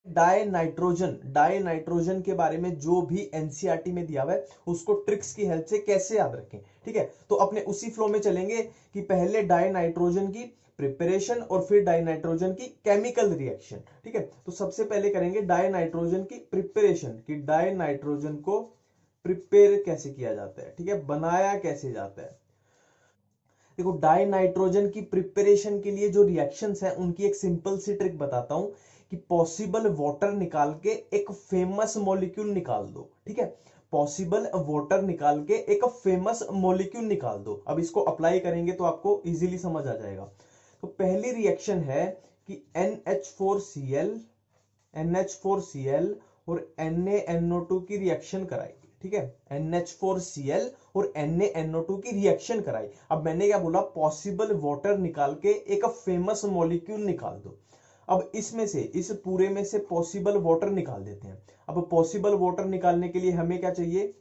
Die nitrogen के बारे में जो भी एनसीईआरटी में दिया हुआ है उसको ट्रिक्स की हेल्प से कैसे याद रखें। ठीक है, तो अपने उसी फ्लो में चलेंगे कि पहले डाई नाइट्रोजन की प्रिपरेशन और फिर डाई नाइट्रोजन की केमिकल रिएक्शन। ठीक है, तो सबसे पहले करेंगे डाई नाइट्रोजन की प्रिपरेशन, कि डाई नाइट्रोजन को प्रिपेयर कैसे किया जाता है, ठीक है, बनाया कैसे जाता है। देखो, डाई नाइट्रोजन की प्रिपरेशन के लिए जो रिएक्शंस हैं उनकी एक सिंपल सी ट्रिक बताता हूं, कि पॉसिबल वाटर निकाल के एक फेमस मॉलिक्यूल निकाल दो। ठीक है, पॉसिबल वाटर निकाल के एक फेमस मॉलिक्यूल निकाल दो। अब इसको अप्लाई करेंगे तो आपको इजीली समझ आ जाएगा। तो पहली रिएक्शन है कि NH4Cl और NaNO2 की रिएक्शन कराई। ठीक है, NH4Cl और NaNO2 की रिएक्शन कराई। अब मैंने क्या बोला, पॉसिबल वाटर निकाल के एक फेमस मॉलिक्यूल निकाल दो। अब इसमें से, इस पूरे में से पॉसिबल वाटर निकाल देते हैं। अब पॉसिबल वाटर निकालने के लिए हमें क्या चाहिए,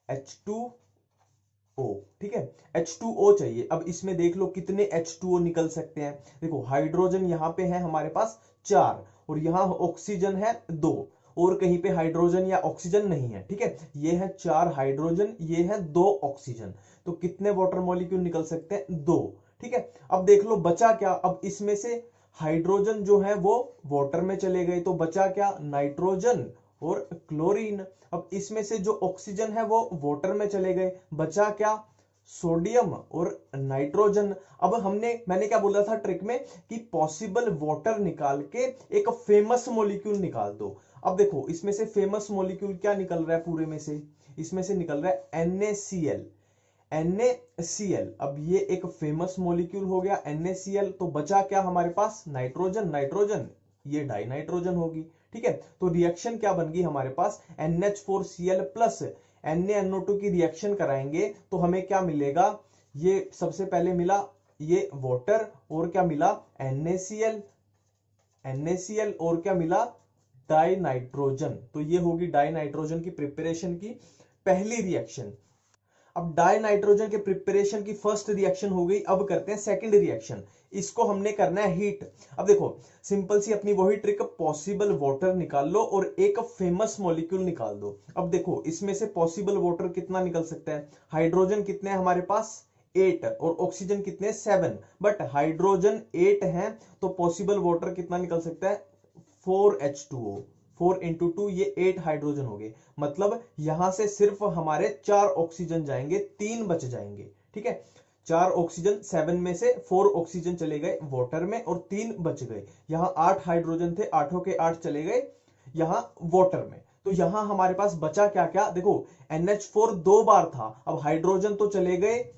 H2O। ठीक है, H2O चाहिए। अब इसमें देख लो कितने H2O निकल सकते हैं। देखो, हाइड्रोजन यहां पे है हमारे पास 4 और यहां ऑक्सीजन है 2, और कहीं पे हाइड्रोजन या ऑक्सीजन नहीं है। ठीक है, ये है 4 हाइड्रोजन, ये है 2 ऑक्सीजन। तो कितने वाटर मॉलिक्यूल निकल सकते हैं, 2। ठीक है, अब देख लो बचा क्या। अब इसमें से हाइड्रोजन जो है वो वाटर में चले गए, तो बचा क्या, नाइट्रोजन और क्लोरीन। अब इसमें से जो ऑक्सीजन है वो वाटर में चले गए, बचा क्या, सोडियम और नाइट्रोजन। अब मैंने क्या बोला था ट्रिक में, कि पॉसिबल वाटर निकाल के एक फेमस मॉलिक्यूल निकाल दो। अब देखो, इसमें से फेमस मॉलिक्यूल क्या निकल रहा है पूरे में से, इसमें से निकल रहा है NaCl। NaCl, अब ये एक फेमस मॉलिक्यूल हो गया NaCl। तो बचा क्या हमारे पास, नाइट्रोजन, ये डाई नाइट्रोजन होगी। ठीक है, तो रिएक्शन क्या बन गई हमारे पास, NH4Cl प्लस NaNO2 की रिएक्शन कराएंगे तो हमें क्या मिलेगा, ये सबसे पहले मिला ये वाटर, और क्या मिला, NaCl और क्या मिला, डाई नाइट्रोजन। तो ये होगी डाई नाइट्रोजन की प्रिपरेशन की पहली रिएक्शन। अब डाई नाइट्रोजन के प्रिपरेशन की फर्स्ट रिएक्शन हो गई। अब करते हैं सेकंड रिएक्शन, इसको हमने करना है हीट। अब देखो, सिंपल सी अपनी वही ट्रिक, पॉसिबल वाटर निकाल लो और एक फेमस मॉलिक्यूल निकाल दो। अब देखो, इसमें से पॉसिबल वाटर कितना निकल सकता है, हाइड्रोजन कितने हैं हमारे पास, 8, और ऑक्सीजन कितने, 7। बट हाइड्रोजन 8 है, तो पॉसिबल वाटर कितना निकल सकता है, 4H2O। 4 इंटू 2, ये 8 हाइड्रोजन हो गए। मतलब यहां से सिर्फ हमारे 4 ऑक्सीजन जाएंगे, 3 बच जाएंगे। ठीक है, 4 ऑक्सीजन, 7 में से 4 ऑक्सीजन चले गए वाटर में और 3 बच गए। यहां 8 हाइड्रोजन थे, 8 के 8 चले गए यहां वाटर में। तो यहां हमारे पास बचा क्या क्या, देखो, NH4 2 बार था, अब हाइड्रोजन तो चले गए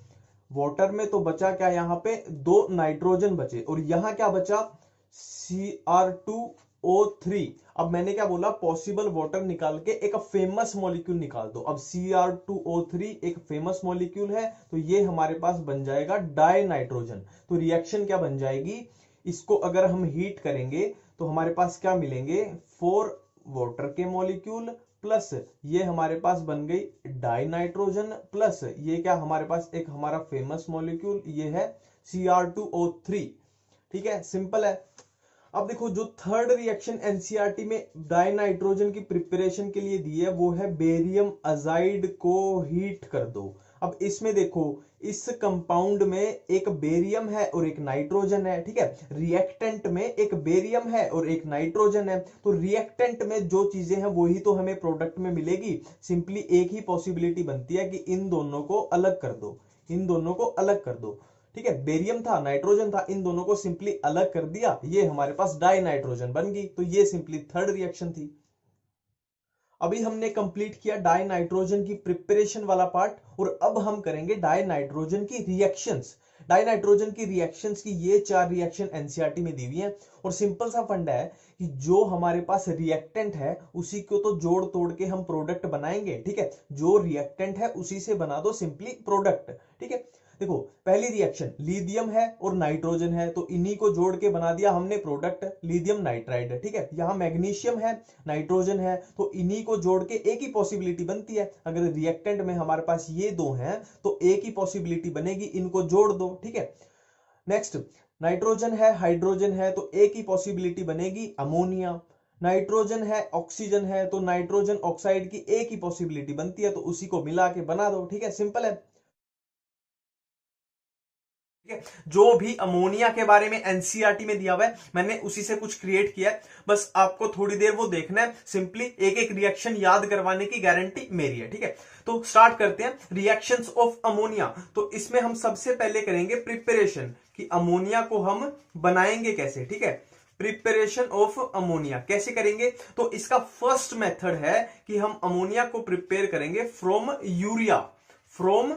वाटर में, तो बचा क्या, यहां पे 2 नाइट्रोजन बचे, और यहां क्या बचा, Cr2O3। अब मैंने क्या बोला, पॉसिबल वाटर निकाल के एक फेमस मॉलिक्यूल निकाल दो। अब Cr2O3 एक फेमस मॉलिक्यूल है, तो ये हमारे पास बन जाएगा डाई नाइट्रोजन। तो रिएक्शन क्या बन जाएगी, इसको अगर हम हीट करेंगे तो हमारे पास क्या मिलेंगे, 4 वाटर के मॉलिक्यूल प्लस ये हमारे पास बन गई डाई नाइट्रोजन, प्लस ये क्या हमारे पास एक हमारा फेमस मॉलिक्यूल, ये है Cr2O3। ठीक है, सिंपल है। अब देखो, जो थर्ड रिएक्शन एनसीईआरटी में डाई नाइट्रोजन की प्रिपरेशन के लिए दी है वो है बेरियम अजाइड को हीट कर दो। अब इसमें देखो, इस कंपाउंड में एक बेरियम है और एक नाइट्रोजन है। ठीक है, रिएक्टेंट में एक बेरियम है और एक नाइट्रोजन है। तो रिएक्टेंट में जो चीजें हैं वही तो हमें प्रोडक्ट में मिलेगी। सिंपली एक ही पॉसिबिलिटी बनती है कि इन दोनों को अलग कर दो, इन दोनों को अलग कर दो। ठीक है, बेरियम था, नाइट्रोजन था, इन दोनों को सिंपली अलग कर दिया, ये हमारे पास डाई नाइट्रोजन बन गई। तो ये सिंपली थर्ड रिएक्शन थी। अभी हमने कंप्लीट किया डाई नाइट्रोजन की प्रिपरेशन वाला पार्ट, और अब हम करेंगे डाई नाइट्रोजन की रिएक्शंस। डाई नाइट्रोजन की रिएक्शंस की ये 4 रिएक्शन एनसीईआरटी में दी हुई है, और सिंपल सा फंडा है कि जो हमारे पास रिएक्टेंट है उसी को तो जोड़ तोड़ के हम प्रोडक्ट बनाएंगे। ठीक है, जो रिएक्टेंट है उसी से बना दो सिंपली प्रोडक्ट। ठीक है, देखो, पहली रिएक्शन लिथियम है और नाइट्रोजन है, तो इन्हीं को जोड़ के बना दिया हमने प्रोडक्ट लिथियम नाइट्राइड। ठीक है, यहां मैग्नीशियम है, नाइट्रोजन है, तो इन्हीं को जोड़ के एक ही पॉसिबिलिटी बनती है। अगर रिएक्टेंट में हमारे पास ये दो हैं तो एक ही पॉसिबिलिटी बनेगी, इनको जोड़ दो। ठीक है, नेक्स्ट, नाइट्रोजन है, हाइड्रोजन है, तो एक ही पॉसिबिलिटी बनेगी, अमोनिया। नाइट्रोजन है, ऑक्सीजन है, तो नाइट्रोजन ऑक्साइड की एक ही पॉसिबिलिटी बनती है, तो उसी को मिला के बना दो। ठीक है, सिंपल है। जो भी अमोनिया के बारे में एनसीईआरटी में दिया हुआ है मैंने उसी से कुछ क्रिएट किया है, बस आपको थोड़ी देर वो देखना है। सिंपली एक एक रिएक्शन याद करवाने की गारंटी मेरी है। ठीक है, तो स्टार्ट करते हैं रिएक्शंस ऑफ अमोनिया। तो इसमें हम सबसे पहले करेंगे प्रिपरेशन कि अमोनिया को हम बनाएंगे कैसे। ठीक है, प्रिपरेशन ऑफ अमोनिया कैसे करेंगे, तो इसका फर्स्ट मेथड है कि हम अमोनिया को प्रिपेयर करेंगे फ्रॉम यूरिया। From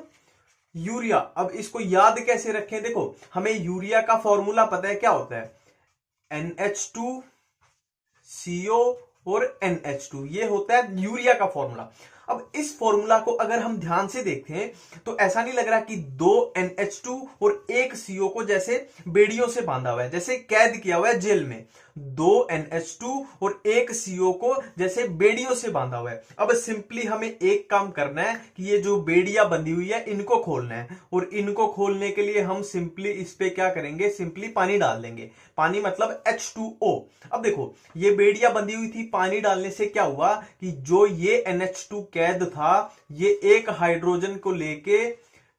urea. अब इसको याद कैसे रखें, देखो हमें यूरिया का फॉर्मूला पता है, क्या होता है NH2CO और NH2, ये होता है यूरिया का फॉर्मूला। अब इस फॉर्मूला को अगर हम ध्यान से देखें तो ऐसा नहीं लग रहा कि 2 NH2 और 1 CO को जैसे बेड़ियों से बांधा हुआ है, जैसे कैद किया हुआ है जेल में। 2 NH2 और 1 CO को जैसे बेड़ियों से बांधा हुआ है। अब सिंपली हमें एक काम करना है कि ये जो बेड़ियां बंधी हुई है इनको खोलना है, और इनको खोलने के लिए हम सिंपली इस पे क्या करेंगे, सिंपली पानी डाल देंगे। पानी मतलब H2O। अब देखो ये बेड़ियां बंधी हुई थी, पानी डालने से क्या हुआ कि जो ये NH2 कैद था ये एक हाइड्रोजन को लेके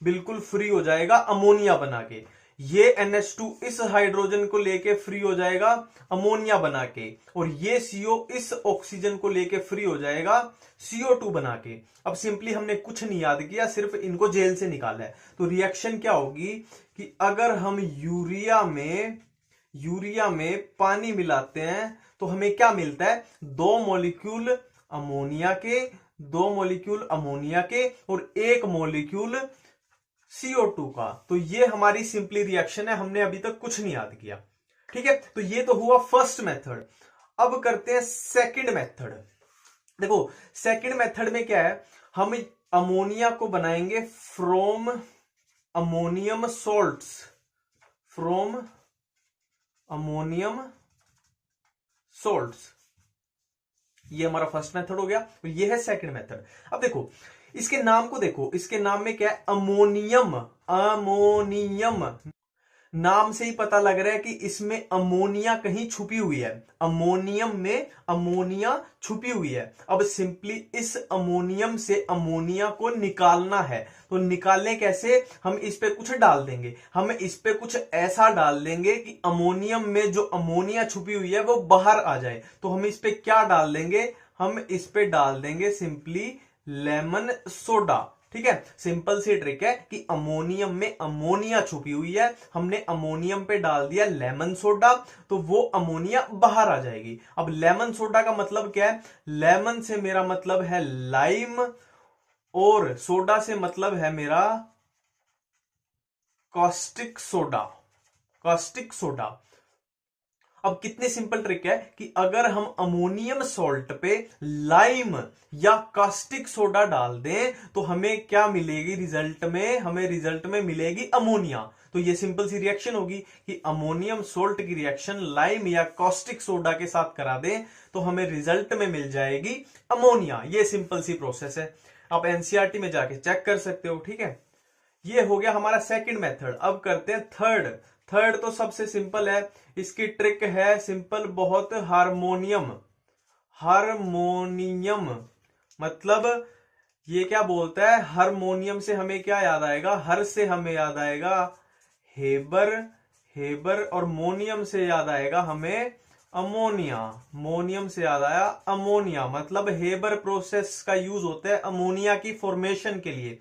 बिल्कुल फ्री हो जाएगा अमोनिया बना के। ये NH2 इस हाइड्रोजन को लेके फ्री हो जाएगा अमोनिया बना के, और ये CO इस ऑक्सीजन को लेके फ्री हो जाएगा CO2 बना के। अब सिंपली हमने कुछ नहीं याद किया, सिर्फ इनको जेल से निकाला है। तो रिएक्शन क्या होगी कि अगर हम यूरिया में पानी मिलाते हैं तो हमें क्या मिलता है, 2 मॉलिक्यूल अमोनिया के और 1 मॉलिक्यूल CO2 का। तो ये हमारी सिंपली रिएक्शन है, हमने अभी तक कुछ नहीं याद किया। ठीक है, तो ये तो हुआ फर्स्ट मेथड। अब करते हैं सेकंड मेथड। देखो सेकंड मेथड में क्या है, हम अमोनिया को बनाएंगे from ammonium salts. From ammonium salts, ये हमारा फर्स्ट मेथड हो गया, और ये है सेकंड मेथड। अब देखो इसके नाम को देखो, इसके नाम में क्या है, अमोनियम। अमोनियम नाम से ही पता लग रहा है कि इसमें अमोनिया कहीं छुपी हुई है। अमोनियम में अमोनिया छुपी हुई है। अब सिंपली इस अमोनियम से अमोनिया को निकालना है, तो निकालने कैसे, हम इस पे कुछ डाल देंगे। हम इस पे कुछ ऐसा डाल देंगे कि अमोनियम में जो अमोनिया छुपी हुई है वो बाहर आ जाए। तो हम इस पे क्या डाल देंगे, हम इस पे डाल देंगे सिंपली लेमन सोडा। ठीक है, सिंपल सी ट्रिक है कि अमोनियम में अमोनिया छुपी हुई है, हमने अमोनियम पे डाल दिया लेमन सोडा, तो वो अमोनिया बाहर आ जाएगी। अब लेमन सोडा का मतलब क्या है, लेमन से मेरा मतलब है लाइम, और सोडा से मतलब है मेरा कॉस्टिक सोडा। Caustic soda. अब कितनी सिंपल ट्रिक है कि अगर हम अमोनियम सॉल्ट पे लाइम या कास्टिक सोडा डाल दें तो हमें क्या मिलेगी रिजल्ट में, हमें रिजल्ट में मिलेगी अमोनिया। तो ये सिंपल सी रिएक्शन होगी कि अमोनियम सोल्ट की रिएक्शन लाइम या कॉस्टिक सोडा के साथ करा दें तो हमें रिजल्ट में मिल जाएगी अमोनिया। ये सिंपल सी प्रोसेस है, आप एनसीईआरटी में जाके चेक कर सकते हो। ठीक है, ये हो गया हमारा सेकंड मेथड। अब करते हैं थर्ड। थर्ड तो सबसे सिंपल है, इसकी ट्रिक है सिंपल बहुत, हार्मोनियम। हार्मोनियम मतलब ये क्या बोलता है, हार्मोनियम से हमें क्या याद आएगा, हर से हमें याद आएगा हेबर। हेबर और मोनियम से याद आएगा हमें अमोनिया। मोनियम से याद आया अमोनिया, मतलब हेबर प्रोसेस का यूज होता है अमोनिया की फॉर्मेशन के लिए।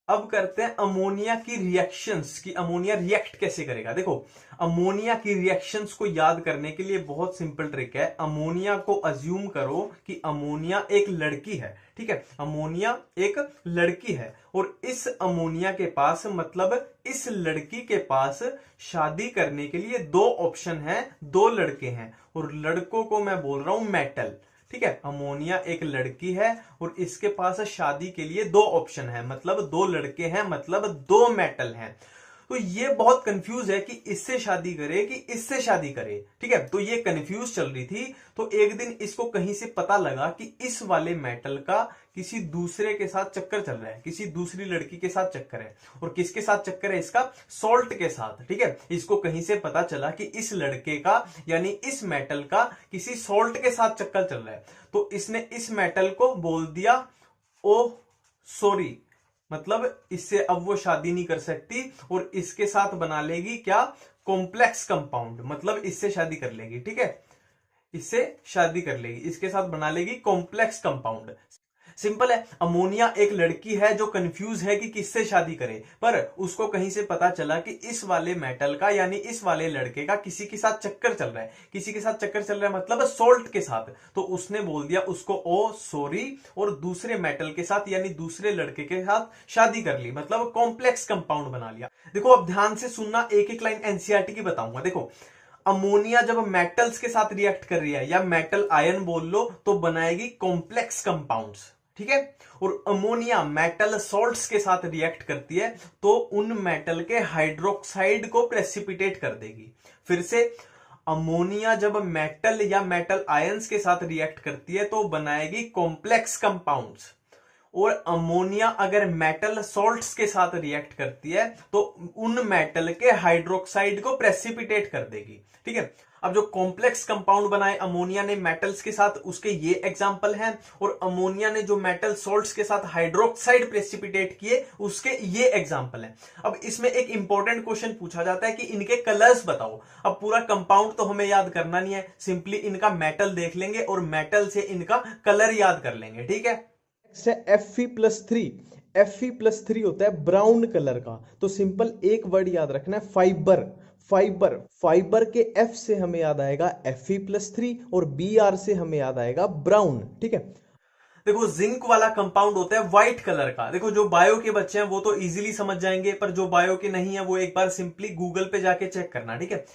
अब करते हैं अमोनिया की रिएक्शंस कि अमोनिया रिएक्ट कैसे करेगा। देखो अमोनिया की रिएक्शंस को याद करने के लिए बहुत सिंपल ट्रिक है। अमोनिया को अज्यूम करो कि अमोनिया एक लड़की है। ठीक है, अमोनिया एक लड़की है और इस अमोनिया के पास, मतलब इस लड़की के पास शादी करने के लिए 2 ऑप्शन हैं, 2 लड़के हैं, और लड़कों को मैं बोल रहा हूं मेटल। ठीक है, अमोनिया एक लड़की है और इसके पास शादी के लिए 2 ऑप्शन है, मतलब 2 लड़के हैं, मतलब 2 मेटल हैं। तो ये बहुत कंफ्यूज है कि इससे शादी करे कि इससे शादी करे, ठीक है। तो ये कंफ्यूज चल रही थी। तो एक दिन इसको कहीं से पता लगा कि इस वाले मेटल का किसी दूसरे के साथ चक्कर चल रहा है, किसी दूसरी लड़की के साथ चक्कर है। और किसके साथ चक्कर है इसका? सॉल्ट के साथ, ठीक है। इसको कहीं से पता चला कि इस लड़के का यानी इस मेटल का किसी सॉल्ट के साथ चक्कर चल रहा है। तो इसने इस मेटल को बोल दिया ओ सॉरी, मतलब इससे अब वो शादी नहीं कर सकती और इसके साथ बना लेगी क्या? कॉम्प्लेक्स कंपाउंड, मतलब इससे शादी कर लेगी, ठीक है। इससे शादी कर लेगी, इसके साथ बना लेगी कॉम्प्लेक्स कंपाउंड। सिंपल है। अमोनिया एक लड़की है जो कंफ्यूज है कि किससे शादी करे, पर उसको कहीं से पता चला कि इस वाले मेटल का यानी इस वाले लड़के का किसी के साथ चक्कर चल रहा है। किसी के साथ चक्कर चल रहा है मतलब सोल्ट के साथ। तो उसने बोल दिया उसको ओ सॉरी और दूसरे मेटल के साथ यानी दूसरे लड़के के साथ शादी कर ली, मतलब कॉम्प्लेक्स कंपाउंड बना लिया। देखो अब ध्यान से सुनना, एक एक लाइन एनसीईआरटी की बताऊंगा। देखो अमोनिया जब मेटल्स के साथ रिएक्ट कर रही है या मेटल आयन बोल लो तो बनाएगी कॉम्प्लेक्स कंपाउंड्स, ठीक है। और अमोनिया मेटल सॉल्ट्स के साथ रिएक्ट करती है तो उन मेटल के हाइड्रोक्साइड को प्रेसिपिटेट कर देगी। फिर से अमोनिया जब मेटल या मेटल आयंस के साथ रिएक्ट करती है तो बनाएगी कॉम्प्लेक्स कंपाउंड्स। और अमोनिया अगर मेटल सॉल्ट्स के साथ रिएक्ट करती है तो उन मेटल के हाइड्रोक्साइड को प्रेसिपिटेट कर देगी, ठीक है। अब जो कॉम्प्लेक्स कंपाउंड बनाए अमोनिया ने मेटल्स के साथ, उसके ये एग्जांपल हैं। और अमोनिया ने जो मेटल सॉल्ट्स के साथ हाइड्रोक्साइड प्रेसिपिटेट किए उसके ये एग्जांपल हैं। अब इसमें एक इंपॉर्टेंट क्वेश्चन पूछा जाता है कि इनके कलर्स बताओ। अब पूरा कंपाउंड तो हमें याद करना नहीं है, सिंपली इनका मेटल देख लेंगे और मेटल से इनका कलर याद कर लेंगे, ठीक है। Fe+3, Fe+3 होता है ब्राउन कलर का। तो सिंपल एक वर्ड याद रखना है, फाइबर। फाइबर, फाइबर के F से हमें याद आएगा Fe+3 और Br से हमें याद आएगा ब्राउन, ठीक है। देखो जिंक वाला कंपाउंड होता है व्हाइट कलर का। देखो जो बायो के बच्चे हैं वो तो इजीली समझ जाएंगे, पर जो बायो के नहीं है वो एक बार सिंपली गूगल पे जाके चेक करना, ठीक है।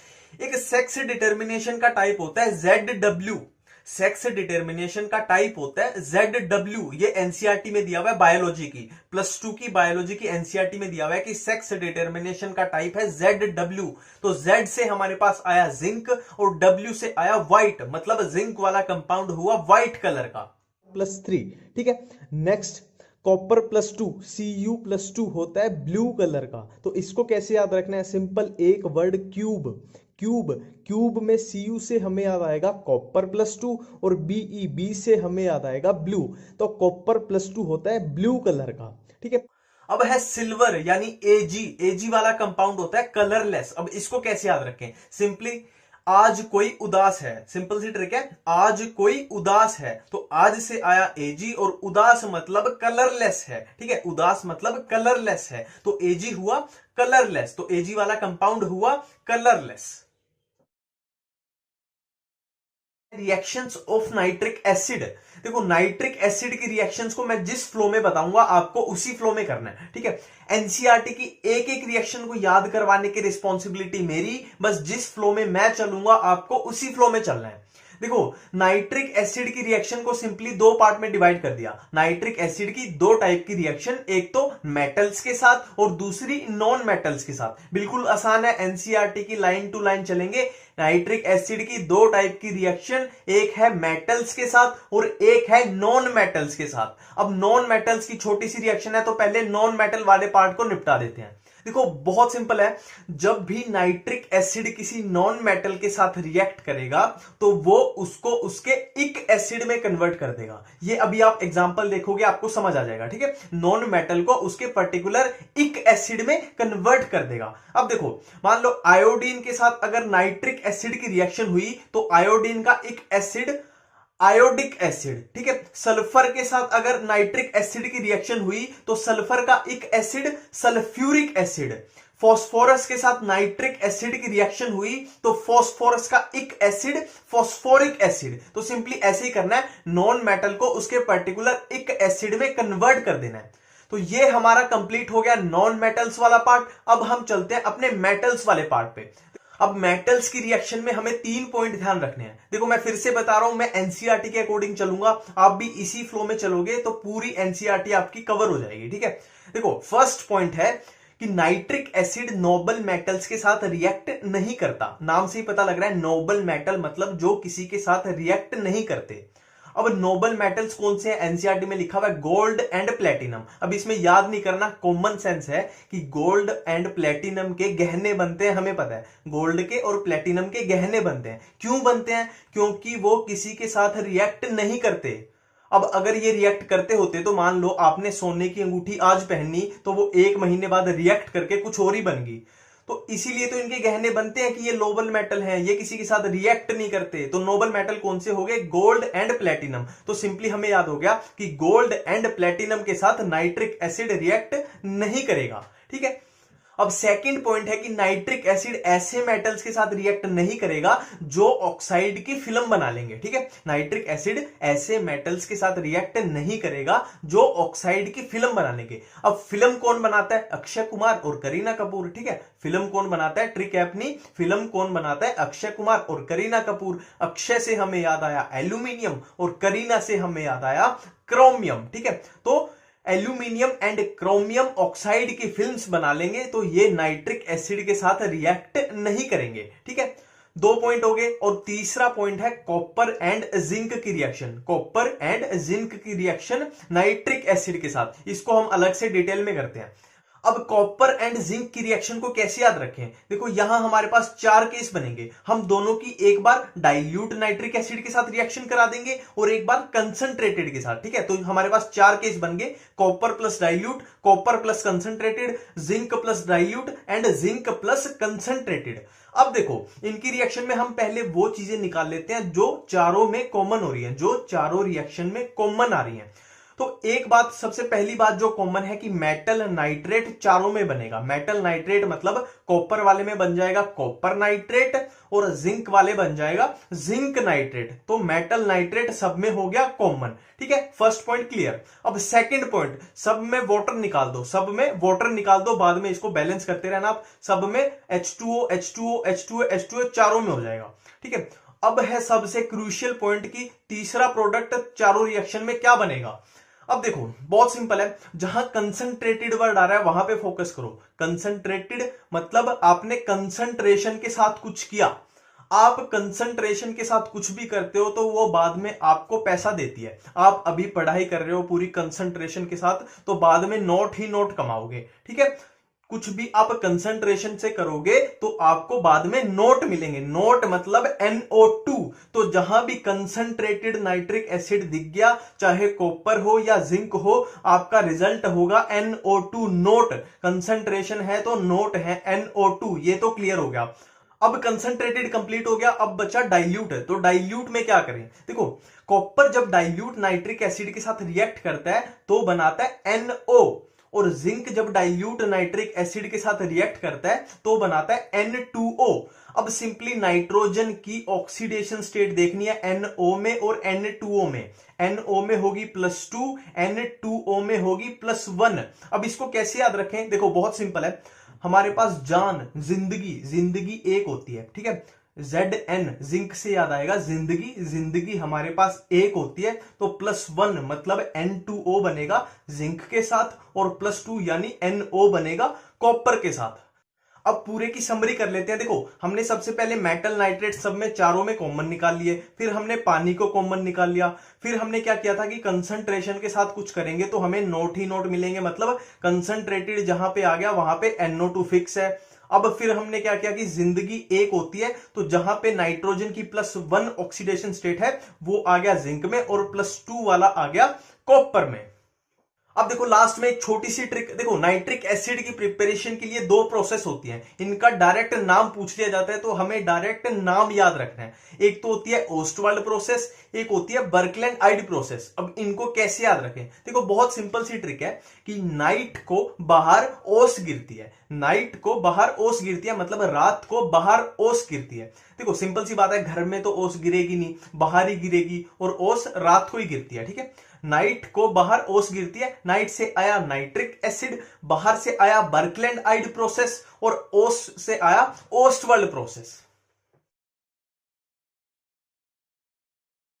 एक सेक्स डिटर्मिनेशन का टाइप होता है ZW। सेक्स डिटर्मिनेशन का टाइप होता है ZW। ये एनसीईआरटी में दिया हुआ है बायोलॉजी की, +2 की बायोलॉजी की एनसीईआरटी में दिया हुआ है कि सेक्स डिटर्मिनेशन का टाइप है ZW। तो Z से हमारे पास आया जिंक और W से आया व्हाइट, मतलब जिंक वाला कंपाउंड हुआ व्हाइट कलर का। +3, ठीक है। नेक्स्ट कॉपर +2, Cu+2 होता है ब्लू कलर का। तो इसको कैसे याद रखना है? सिंपल एक वर्ड क्यूब। क्यूब, क्यूब में Cu से हमें याद आएगा कॉपर +2 और Be से हमें याद आएगा ब्लू। तो कॉपर +2 होता है ब्लू कलर का, ठीक है। अब है सिल्वर यानी Ag वाला कंपाउंड होता है कलरलेस। अब इसको कैसे याद रखें? सिंपली आज कोई उदास है, सिंपल सी ट्रिक है, आज कोई उदास है तो आज से आया Ag और उदास मतलब कलरलेस है, ठीक है। उदास मतलब कलरलेस है तो Ag हुआ कलरलेस, तो Ag वाला कंपाउंड हुआ colourless. Reactions of nitric acid. देखो नाइट्रिक एसिड की रिएक्शंस को मैं जिस फ्लो में बताऊंगा आपको उसी फ्लो में करना है, ठीक है। एनसीईआरटी की एक एक रिएक्शन को याद करवाने की रिस्पॉन्सिबिलिटी मेरी, बस जिस फ्लो में मैं चलूंगा आपको उसी फ्लो में चलना है। देखो नाइट्रिक एसिड की रिएक्शन को सिंपली दो पार्ट में डिवाइड कर दिया। नाइट्रिक एसिड की दो टाइप की रिएक्शन, एक तो मेटल्स के साथ और दूसरी नॉन मेटल्स के साथ। बिल्कुल आसान है, एनसीईआरटी की लाइन टू लाइन चलेंगे। नाइट्रिक एसिड की दो टाइप की रिएक्शन, एक है मेटल्स के साथ और एक है नॉन मेटल्स के साथ। अब नॉन मेटल्स की छोटी सी रिएक्शन है तो पहले नॉन मेटल वाले पार्ट को निपटा देते हैं। देखो बहुत सिंपल है, जब भी नाइट्रिक एसिड किसी नॉन मेटल के साथ रिएक्ट करेगा तो वो उसको उसके इक एसिड में कन्वर्ट कर देगा। ये अभी आप एग्जांपल देखोगे आपको समझ आ जाएगा, ठीक है। नॉन मेटल को उसके पर्टिकुलर इक एसिड में कन्वर्ट कर देगा। अब देखो मान लो आयोडीन के साथ अगर नाइट्रिक एसिड की रिएक्शन हुई तो आयोडीन का इक एसिड आयोडिक एसिड, ठीक है। सल्फर के साथ अगर नाइट्रिक एसिड की रिएक्शन हुई तो सल्फर का एक एसिड सल्फ्यूरिक एसिड। फॉस्फोरस के साथ नाइट्रिक एसिड की रिएक्शन हुई तो फॉस्फोरस का एक एसिड फॉस्फोरिक एसिड। तो सिंपली ऐसे ही करना है, नॉन मेटल को उसके पर्टिकुलर एक एसिड में कन्वर्ट कर देना है। तो ये हमारा कंप्लीट हो गया नॉन मेटल्स वाला पार्ट। अब हम चलते हैं अपने मेटल्स वाले पार्ट पे। अब मेटल्स की रिएक्शन में हमें 3 पॉइंट ध्यान रखने हैं। देखो मैं फिर से बता रहा हूं, मैं एनसीईआरटी के अकॉर्डिंग चलूंगा, आप भी इसी फ्लो में चलोगे तो पूरी एनसीईआरटी आपकी कवर हो जाएगी, ठीक है। देखो फर्स्ट पॉइंट है कि नाइट्रिक एसिड नोबल मेटल्स के साथ रिएक्ट नहीं करता। नाम से ही पता लग रहा है नोबल मेटल मतलब जो किसी के साथ रिएक्ट नहीं करते। अब नोबल मेटल्स कौन से हैं? एनसीईआरटी में लिखा हुआ है गोल्ड एंड प्लेटिनम। अब इसमें याद नहीं करना, कॉमन सेंस है कि गोल्ड एंड प्लेटिनम के गहने बनते हैं, हमें पता है गोल्ड के और प्लेटिनम के गहने बनते हैं। क्यों बनते हैं? क्योंकि वो किसी के साथ रिएक्ट नहीं करते। अब अगर ये रिएक्ट करते होते तो मान लो आपने सोने की अंगूठी आज पहनी तो वो 1 महीने बाद रिएक्ट करके कुछ और ही बन गई। तो इसीलिए तो इनके गहने बनते हैं कि ये नोबल मेटल हैं, ये किसी के साथ रिएक्ट नहीं करते। तो नोबल मेटल कौन से हो गए? Gold and platinum. तो सिंपली हमें याद हो गया कि गोल्ड एंड प्लेटिनम के साथ नाइट्रिक एसिड रिएक्ट नहीं करेगा। ठीक है। अब सेकंड पॉइंट है कि नाइट्रिक एसिड ऐसे मेटल्स के साथ रिएक्ट नहीं करेगा जो ऑक्साइड की फिल्म बना लेंगे। ठीक है। नाइट्रिक एसिड ऐसे मेटल्स के साथ रिएक्ट नहीं करेगा जो ऑक्साइड की फिल्म बना लेंगे। अब फिल्म कौन बनाता है? अक्षय कुमार और करीना कपूर। ठीक है। फिल्म कौन बनाता है? ट्रिक है अपनी, फिल्म कौन बनाता है? अक्षय कुमार और करीना कपूर। अक्षय से हमें याद आया एल्यूमिनियम और करीना से हमें याद आया क्रोमियम। ठीक है। तो एल्यूमिनियम एंड क्रोमियम ऑक्साइड की फिल्म्स बना लेंगे तो ये नाइट्रिक एसिड के साथ रिएक्ट नहीं करेंगे। ठीक है। 2 पॉइंट हो गए। और तीसरा पॉइंट है कॉपर एंड जिंक की रिएक्शन। कॉपर एंड जिंक की रिएक्शन नाइट्रिक एसिड के साथ, इसको हम अलग से डिटेल में करते हैं। अब कॉपर एंड जिंक की रिएक्शन को कैसे याद रखें? देखो यहां हमारे पास 4 केस बनेंगे। हम दोनों की एक बार डाइल्यूट नाइट्रिक एसिड के साथ रिएक्शन करा देंगे और एक बार कंसंट्रेटेड के साथ। ठीक है। तो हमारे पास 4 केस बन गए, copper plus dilute, copper plus concentrated, zinc plus dilute and zinc plus concentrated. अब देखो इनकी रिएक्शन में हम पहले वो चीजें निकाल लेते हैं जो चारों में कॉमन हो रही है, जो चारों रिएक्शन में कॉमन आ रही है। तो एक बात, सबसे पहली बात जो कॉमन है कि मेटल नाइट्रेट चारों में बनेगा। मेटल नाइट्रेट मतलब कॉपर वाले में बन जाएगा कॉपर नाइट्रेट और जिंक वाले बन जाएगा जिंक नाइट्रेट। तो मेटल नाइट्रेट सब में हो गया कॉमन। ठीक है। First point clear. अब सेकंड पॉइंट, सब में वाटर निकाल दो, सब में वाटर निकाल दो, बाद में इसको बैलेंस करते रहना आप। सब में H2O H2O H2O H2O चारों में हो जाएगा। ठीक है। अब है सबसे क्रूशियल पॉइंट की तीसरा प्रोडक्ट चारों रिएक्शन में क्या बनेगा। अब देखो बहुत सिंपल है, जहां कंसंट्रेटेड वर्ड आ रहा है वहां पे फोकस करो। कंसंट्रेटेड मतलब आपने कंसंट्रेशन के साथ कुछ किया। आप कंसंट्रेशन के साथ कुछ भी करते हो तो वो बाद में आपको पैसा देती है। आप अभी पढ़ाई कर रहे हो पूरी कंसंट्रेशन के साथ तो बाद में नोट ही नोट कमाओगे। ठीक है। कुछ भी आप कंसंट्रेशन से करोगे तो आपको बाद में नोट मिलेंगे। नोट मतलब NO2। तो जहां भी कंसंट्रेटेड नाइट्रिक एसिड दिख गया, चाहे कॉपर हो या जिंक हो, आपका रिजल्ट होगा NO2 नोट। कंसंट्रेशन है तो नोट है NO2। ये तो क्लियर हो गया। अब कंसंट्रेटेड कंप्लीट हो गया, अब बचा डाइल्यूट है। तो डाइल्यूट में क्या करें? देखो कॉपर जब डाइल्यूट नाइट्रिक एसिड के साथ रिएक्ट करता है तो बनाता है NO, और जिंक जब डाइल्यूट नाइट्रिक एसिड के साथ रिएक्ट करता है तो बनाता है N2O। अब सिंपली नाइट्रोजन की ऑक्सीडेशन स्टेट देखनी है NO में और N2O में। NO में होगी +2, N2O में होगी +1। अब इसको कैसे याद रखें? देखो बहुत सिंपल है, हमारे पास जान, जिंदगी एक होती है। ठीक है। Zn जिंक से याद आएगा जिंदगी हमारे पास एक होती है। तो +1 मतलब N2O बनेगा जिंक के साथ और +2 यानी NO बनेगा कॉपर के साथ। अब पूरे की समरी कर लेते हैं। देखो हमने सबसे पहले मेटल नाइट्रेट सब में चारों में कॉमन निकाल लिए, फिर हमने पानी को कॉमन निकाल लिया, फिर हमने क्या किया था कि कंसंट्रेशन के साथ कुछ करेंगे तो हमें नोट ही नोट मिलेंगे, मतलब कंसंट्रेटेड जहां पे आ गया वहां पे NO2 फिक्स है। अब फिर हमने क्या किया कि जिंदगी एक होती है तो जहां पे नाइट्रोजन की +1 ऑक्सीडेशन स्टेट है वो आ गया जिंक में और +2 वाला आ गया कॉपर में। अब देखो लास्ट में एक छोटी सी ट्रिक। देखो नाइट्रिक एसिड की प्रिपरेशन के लिए 2 प्रोसेस होती हैं, इनका डायरेक्ट नाम पूछ लिया जाता है तो हमें डायरेक्ट नाम याद रखना है। एक तो होती है ओस्टवाल्ड प्रोसेस, एक होती है बर्कलैंड आइड प्रोसेस। अब इनको कैसे याद रखें? देखो बहुत सिंपल सी ट्रिक है कि नाइट को बाहर ओस गिरती है, नाइट को बाहर ओस गिरती है मतलब रात को बाहर ओस गिरती है। देखो सिंपल सी बात है, घर में तो ओस गिरेगी नहीं, बाहर ही गिरेगी और ओस रात को ही गिरती है। ठीक है। नाइट को बाहर ओस गिरती है, नाइट से आया नाइट्रिक एसिड, बाहर से आया बर्कलैंड आइड प्रोसेस और ओस से आया ओस्टवाल्ड प्रोसेस।